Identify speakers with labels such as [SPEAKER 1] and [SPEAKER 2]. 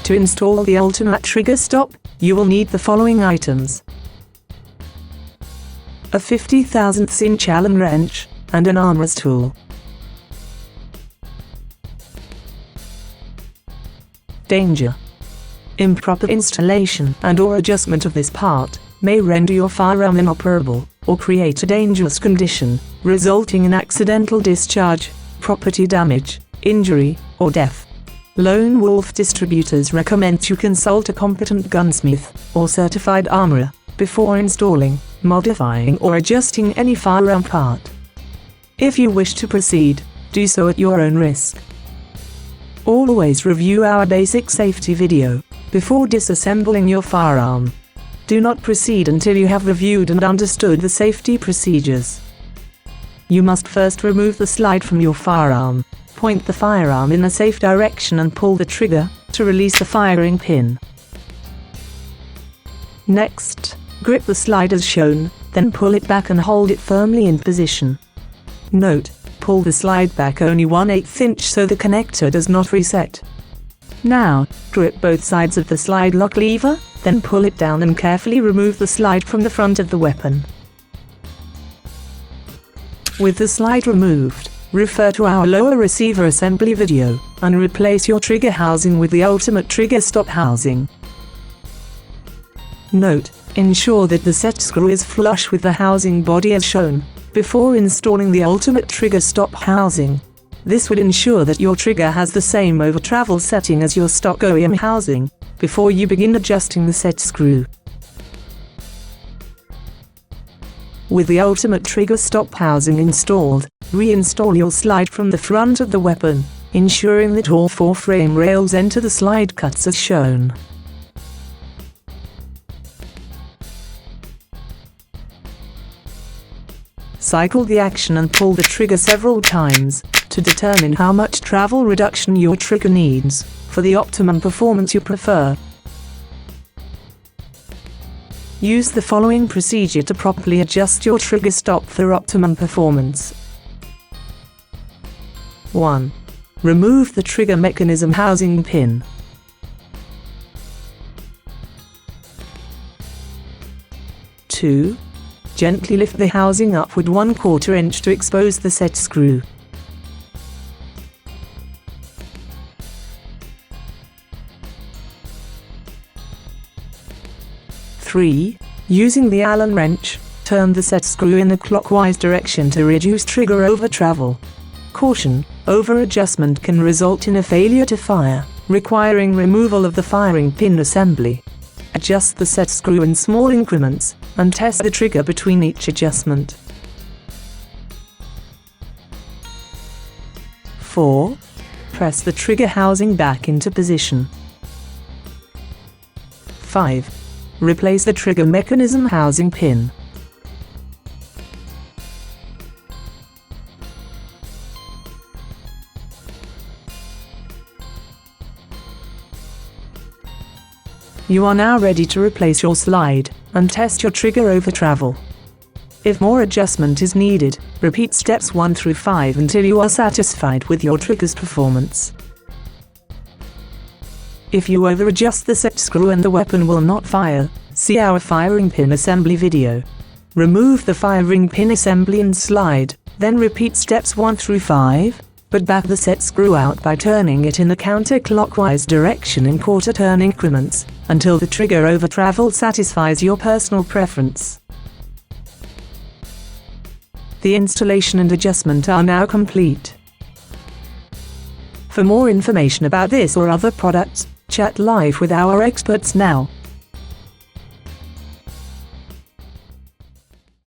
[SPEAKER 1] To install the ultimate trigger stop, you will need the following items: a 50,000th inch Allen wrench, and an armorer's tool. Danger. Improper installation and/or adjustment of this part may render your firearm inoperable, or create a dangerous condition, resulting in accidental discharge, property damage, injury, or death. Lone Wolf Distributors recommend you consult a competent gunsmith or certified armorer before installing, modifying, or adjusting any firearm part. If you wish to proceed, do so at your own risk. Always review our basic safety video before disassembling your firearm. Do not proceed until you have reviewed and understood the safety procedures. You must first remove the slide from your firearm. Point the firearm in a safe direction and pull the trigger to release the firing pin. Next, grip the slide as shown, then pull it back and hold it firmly in position. Note: pull the slide back only 1/8 inch so the connector does not reset. Now, grip both sides of the slide lock lever, then pull it down and carefully remove the slide from the front of the weapon. With the slide removed, refer to our lower receiver assembly video, and replace your trigger housing with the ultimate trigger stop housing. Note: ensure that the set screw is flush with the housing body as shown, before installing the ultimate trigger stop housing. This would ensure that your trigger has the same over travel setting as your stock OEM housing, before you begin adjusting the set screw. With the ultimate trigger stop housing installed, reinstall your slide from the front of the weapon, ensuring that all 4 frame rails enter the slide cuts as shown. Cycle the action and pull the trigger several times to determine how much travel reduction your trigger needs for the optimum performance you prefer. Use the following procedure to properly adjust your trigger stop for optimum performance. 1. Remove the trigger mechanism housing pin. 2. Gently lift the housing upward 1/4 inch to expose the set screw. 3. Using the Allen wrench, turn the set screw in a clockwise direction to reduce trigger over travel. Caution: over adjustment can result in a failure to fire, requiring removal of the firing pin assembly. Adjust the set screw in small increments, and test the trigger between each adjustment. 4. Press the trigger housing back into position. 5. Replace the trigger mechanism housing pin. You are now ready to replace your slide and test your trigger over travel. If more adjustment is needed, repeat steps 1 through 5 until you are satisfied with your trigger's performance. If you over-adjust the set screw and the weapon will not fire, see our firing pin assembly video. Remove the firing pin assembly and slide, then repeat steps 1 through 5, but back the set screw out by turning it in the counterclockwise direction in quarter-turn increments, until the trigger over travel satisfies your personal preference. The installation and adjustment are now complete. For more information about this or other products, chat live with our experts now.